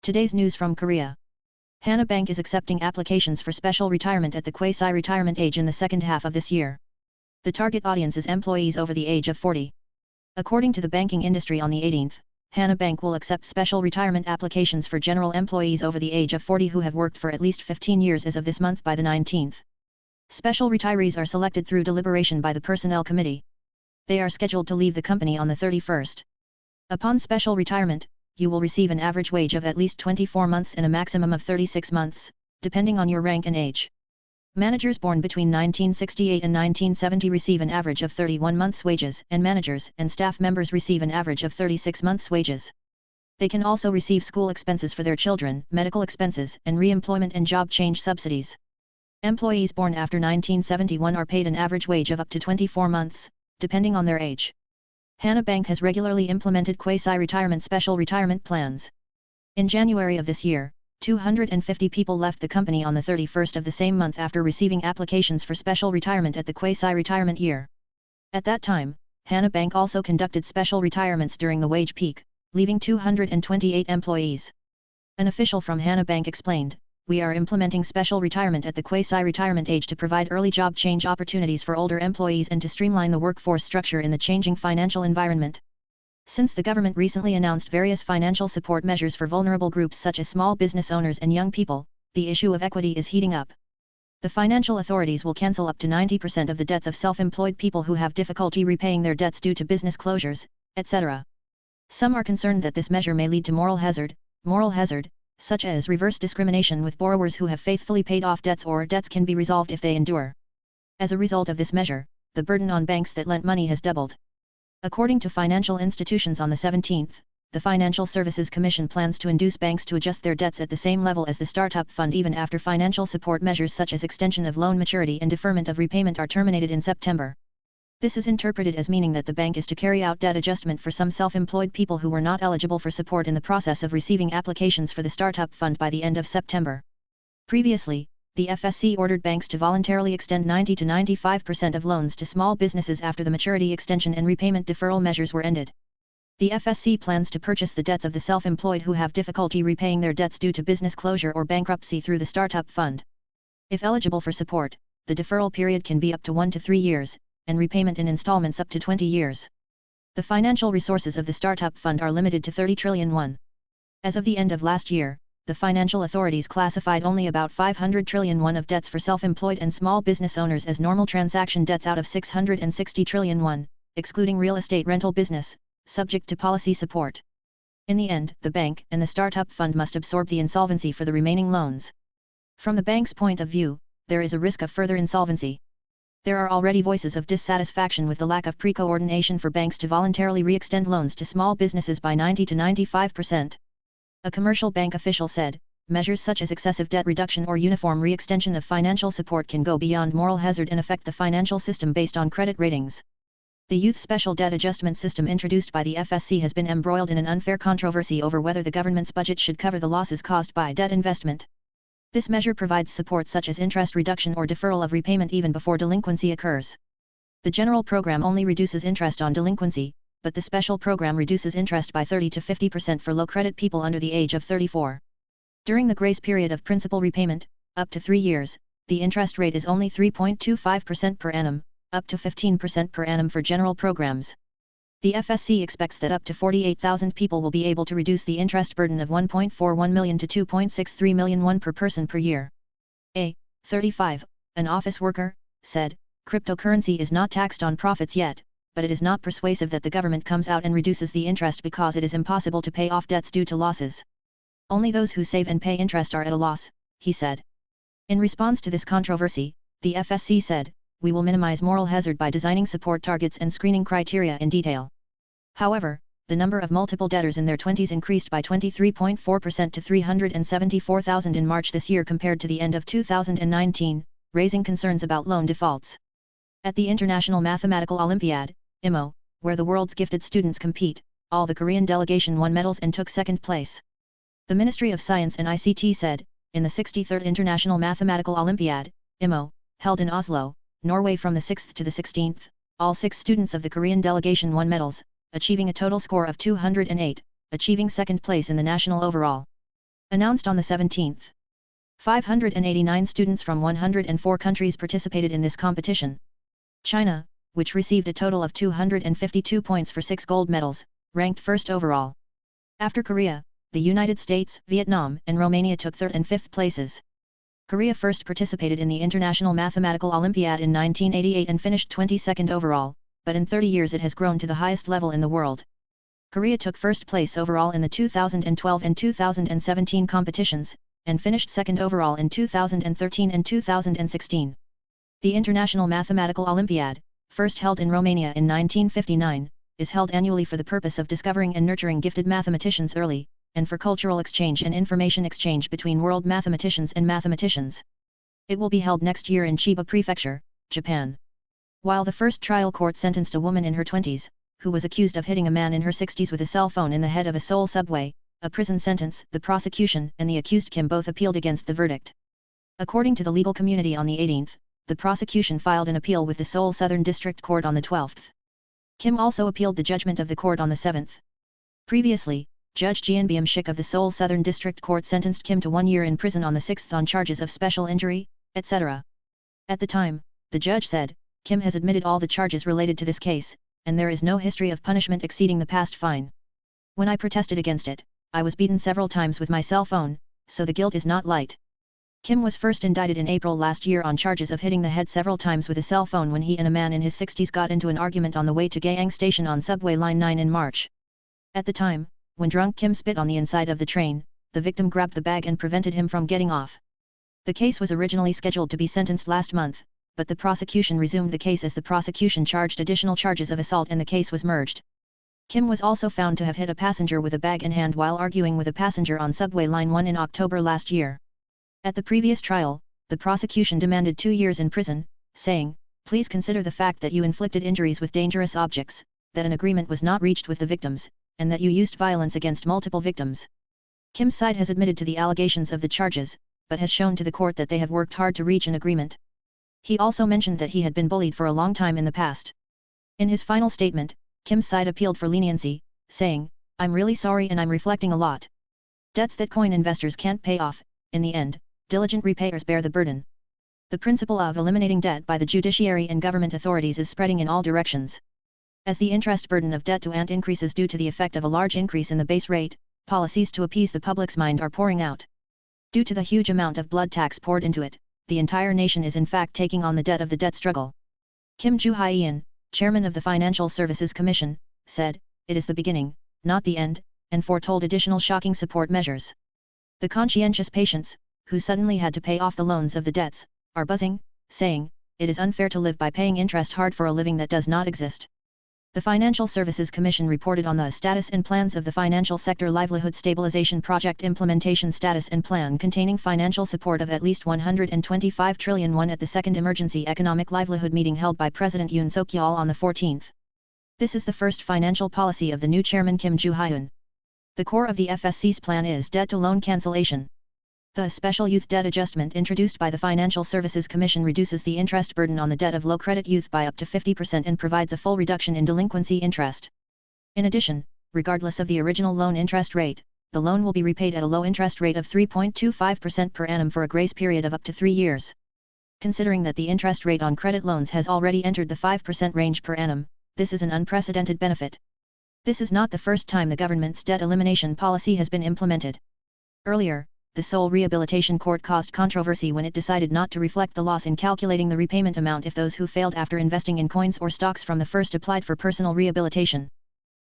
Today's news from Korea. Hana Bank is accepting applications for special retirement at the quasi-retirement age in the second half of this year. The target audience is employees over the age of 40. According to the banking industry on the 18th, Hana Bank will accept special retirement applications for general employees over the age of 40 who have worked for at least 15 years as of this month by the 19th. Special retirees are selected through deliberation by the Personnel Committee. They are scheduled to leave the company on the 31st. Upon special retirement, you will receive an average wage of at least 24 months and a maximum of 36 months, depending on your rank and age. Managers born between 1968 and 1970 receive an average of 31 months' wages, and managers and staff members receive an average of 36 months' wages. They can also receive school expenses for their children, medical expenses, and re-employment and job change subsidies. Employees born after 1971 are paid an average wage of up to 24 months, depending on their age. Hana Bank has regularly implemented quasi-retirement special retirement plans. In January of this year, 250 people left the company on the 31st of the same month after receiving applications for special retirement at the quasi-retirement year. At that time, Hana Bank also conducted special retirements during the wage peak, leaving 228 employees. An official from Hana Bank explained, "We are implementing special retirement at the quasi-retirement age to provide early job change opportunities for older employees and to streamline the workforce structure in the changing financial environment." Since the government recently announced various financial support measures for vulnerable groups such as small business owners and young people, the issue of equity is heating up. The financial authorities will cancel up to 90% of the debts of self-employed people who have difficulty repaying their debts due to business closures, etc. Some are concerned that this measure may lead to moral hazard, such as reverse discrimination with borrowers who have faithfully paid off debts or debts can be resolved if they endure. As a result of this measure, the burden on banks that lent money has doubled. According to financial institutions on the 17th, the Financial Services Commission plans to induce banks to adjust their debts at the same level as the Startup Fund even after financial support measures such as extension of loan maturity and deferment of repayment are terminated in September. This is interpreted as meaning that the bank is to carry out debt adjustment for some self-employed people who were not eligible for support in the process of receiving applications for the Startup Fund by the end of September. Previously, the FSC ordered banks to voluntarily extend 90 to 95% of loans to small businesses after the maturity extension and repayment deferral measures were ended. The FSC plans to purchase the debts of the self-employed who have difficulty repaying their debts due to business closure or bankruptcy through the Startup Fund. If eligible for support, the deferral period can be up to 1 to 3 years, and repayment in installments up to 20 years. The financial resources of the Startup Fund are limited to 30 trillion won. As of the end of last year, the financial authorities classified only about 500 trillion won of debts for self-employed and small business owners as normal transaction debts out of 660 trillion won, excluding real estate rental business, subject to policy support. In the end, the bank and the Startup Fund must absorb the insolvency for the remaining loans. From the bank's point of view, there is a risk of further insolvency. There are already voices of dissatisfaction with the lack of pre-coordination for banks to voluntarily re-extend loans to small businesses by 90 to 95%. A commercial bank official said, "Measures such as excessive debt reduction or uniform re-extension of financial support can go beyond moral hazard and affect the financial system based on credit ratings." The Youth Special Debt Adjustment System introduced by the FSC has been embroiled in an unfair controversy over whether the government's budget should cover the losses caused by debt investment. This measure provides support such as interest reduction or deferral of repayment even before delinquency occurs. The general program only reduces interest on delinquency, but the special program reduces interest by 30 to 50% for low credit people under the age of 34. During the grace period of principal repayment, up to 3 years, the interest rate is only 3.25% per annum, up to 15% per annum for general programs. The FSC expects that up to 48,000 people will be able to reduce the interest burden of 1.41 million to 2.63 million won per person per year. A. 35, an office worker, said, "Cryptocurrency is not taxed on profits yet, but it is not persuasive that the government comes out and reduces the interest because it is impossible to pay off debts due to losses. Only those who save and pay interest are at a loss," he said. In response to this controversy, the FSC said, "We will minimize moral hazard by designing support targets and screening criteria in detail." However, the number of multiple debtors in their 20s increased by 23.4% to 374,000 in March this year compared to the end of 2019, raising concerns about loan defaults. At the International Mathematical Olympiad, IMO, where the world's gifted students compete, all the Korean delegation won medals and took second place. The Ministry of Science and ICT said, in the 63rd International Mathematical Olympiad, IMO, held in Oslo, Norway from the 6th to the 16th, all 6 students of the Korean delegation won medals, achieving a total score of 208, achieving second place in the national overall. Announced on the 17th. 589 students from 104 countries participated in this competition. China, which received a total of 252 points for 6 gold medals, ranked first overall. After Korea, the United States, Vietnam, and Romania took 3rd and 5th places. Korea first participated in the International Mathematical Olympiad in 1988 and finished 22nd overall, but in 30 years it has grown to the highest level in the world. Korea took first place overall in the 2012 and 2017 competitions, and finished second overall in 2013 and 2016. The International Mathematical Olympiad, first held in Romania in 1959, is held annually for the purpose of discovering and nurturing gifted mathematicians early, and for cultural exchange and information exchange between world mathematicians and mathematicians. It will be held next year in Chiba Prefecture, Japan. While the first trial court sentenced a woman in her 20s, who was accused of hitting a man in her 60s with a cell phone in the head of a Seoul subway, a prison sentence, the prosecution and the accused Kim both appealed against the verdict. According to the legal community on the 18th, the prosecution filed an appeal with the Seoul Southern District Court on the 12th. Kim also appealed the judgment of the court on the 7th. Previously, Judge Jianbiam Shik of the Seoul Southern District Court sentenced Kim to 1 year in prison on the 6th on charges of special injury, etc. At the time, the judge said, Kim has admitted all the charges related to this case, and there is no history of punishment exceeding the past fine. When I protested against it, I was beaten several times with my cell phone, so the guilt is not light. Kim was first indicted in April last year on charges of hitting the head several times with a cell phone when he and a man in his 60s got into an argument on the way to Gayang Station on Subway Line 9 in March. At the time, when drunk Kim spit on the inside of the train, the victim grabbed the bag and prevented him from getting off. The case was originally scheduled to be sentenced last month, but the prosecution resumed the case as the prosecution charged additional charges of assault and the case was merged. Kim was also found to have hit a passenger with a bag in hand while arguing with a passenger on Subway Line 1 in October last year. At the previous trial, the prosecution demanded 2 years in prison, saying, "Please consider the fact that you inflicted injuries with dangerous objects, that an agreement was not reached with the victims, and that you used violence against multiple victims." Kim's side has admitted to the allegations of the charges, but has shown to the court that they have worked hard to reach an agreement. He also mentioned that he had been bullied for a long time in the past. In his final statement, Kim's side appealed for leniency, saying, "I'm really sorry and I'm reflecting a lot. Debts that coin investors can't pay off, in the end, diligent repayers bear the burden." The principle of eliminating debt by the judiciary and government authorities is spreading in all directions. As the interest burden of debt to ant increases due to the effect of a large increase in the base rate, policies to appease the public's mind are pouring out. Due to the huge amount of blood tax poured into it, the entire nation is in fact taking on the debt of the debt struggle. Kim Joo-hyun, chairman of the Financial Services Commission, said, "It is the beginning, not the end," and foretold additional shocking support measures. The conscientious patients, who suddenly had to pay off the loans of the debts, are buzzing, saying, "It is unfair to live by paying interest hard for a living that does not exist." The Financial Services Commission reported on the status and plans of the Financial Sector Livelihood Stabilization Project Implementation Status and Plan containing financial support of at least 125 trillion won at the second Emergency Economic Livelihood meeting held by President Yoon Suk-yeol on the 14th. This is the first financial policy of the new chairman Kim Joo-hyun. The core of the FSC's plan is debt-to-loan cancellation. The special youth debt adjustment introduced by the Financial Services Commission reduces the interest burden on the debt of low-credit youth by up to 50% and provides a full reduction in delinquency interest. In addition, regardless of the original loan interest rate, the loan will be repaid at a low interest rate of 3.25% per annum for a grace period of up to 3 years. Considering that the interest rate on credit loans has already entered the 5% range per annum, this is an unprecedented benefit. This is not the first time the government's debt elimination policy has been implemented. Earlier, the Seoul Rehabilitation Court caused controversy when it decided not to reflect the loss in calculating the repayment amount if those who failed after investing in coins or stocks from the first applied for personal rehabilitation.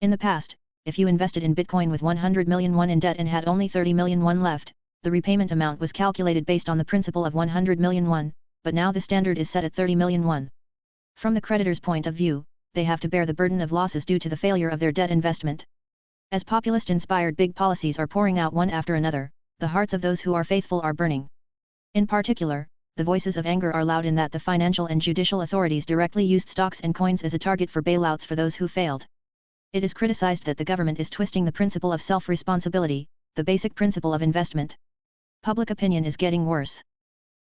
In the past, if you invested in Bitcoin with 100 million won in debt and had only 30 million won left, the repayment amount was calculated based on the principle of 100 million won, but now the standard is set at 30 million won. From the creditor's point of view, they have to bear the burden of losses due to the failure of their debt investment. As populist-inspired big policies are pouring out one after another, the hearts of those who are faithful are burning. In particular, the voices of anger are loud in that the financial and judicial authorities directly used stocks and coins as a target for bailouts for those who failed. It is criticized that the government is twisting the principle of self-responsibility, the basic principle of investment. Public opinion is getting worse.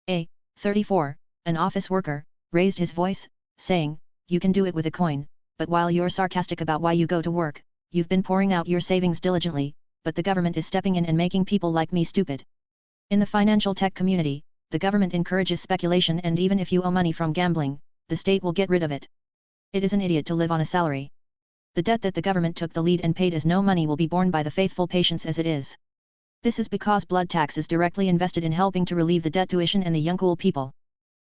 A 34, an office worker, raised his voice, saying, "You can do it with a coin, but while you're sarcastic about why you go to work, you've been pouring out your savings diligently, but the government is stepping in and making people like me stupid. In the financial tech community, the government encourages speculation, and even if you owe money from gambling, the state will get rid of it. It is an idiot to live on a salary. The debt that the government took the lead and paid as no money will be borne by the faithful patients as it is. This is because blood tax is directly invested in helping to relieve the debt tuition and the young cool people.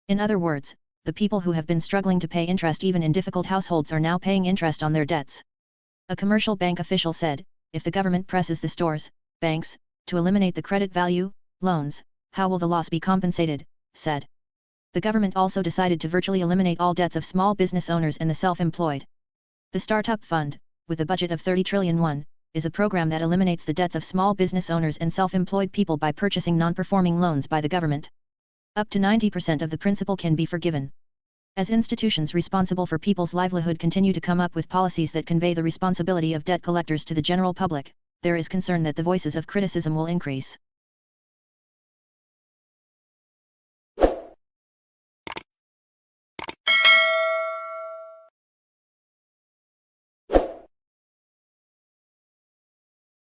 In other words, the people who have been struggling to pay interest even in difficult households are now paying interest on their debts. A commercial bank official said, if the government presses the stores, banks, to eliminate the credit value, loans, how will the loss be compensated, said. The government also decided to virtually eliminate all debts of small business owners and the self-employed. The Startup Fund, with a budget of 30 trillion won, is a program that eliminates the debts of small business owners and self-employed people by purchasing non-performing loans by the government. Up to 90% of the principal can be forgiven. As institutions responsible for people's livelihood continue to come up with policies that convey the responsibility of debt collectors to the general public, there is concern that the voices of criticism will increase.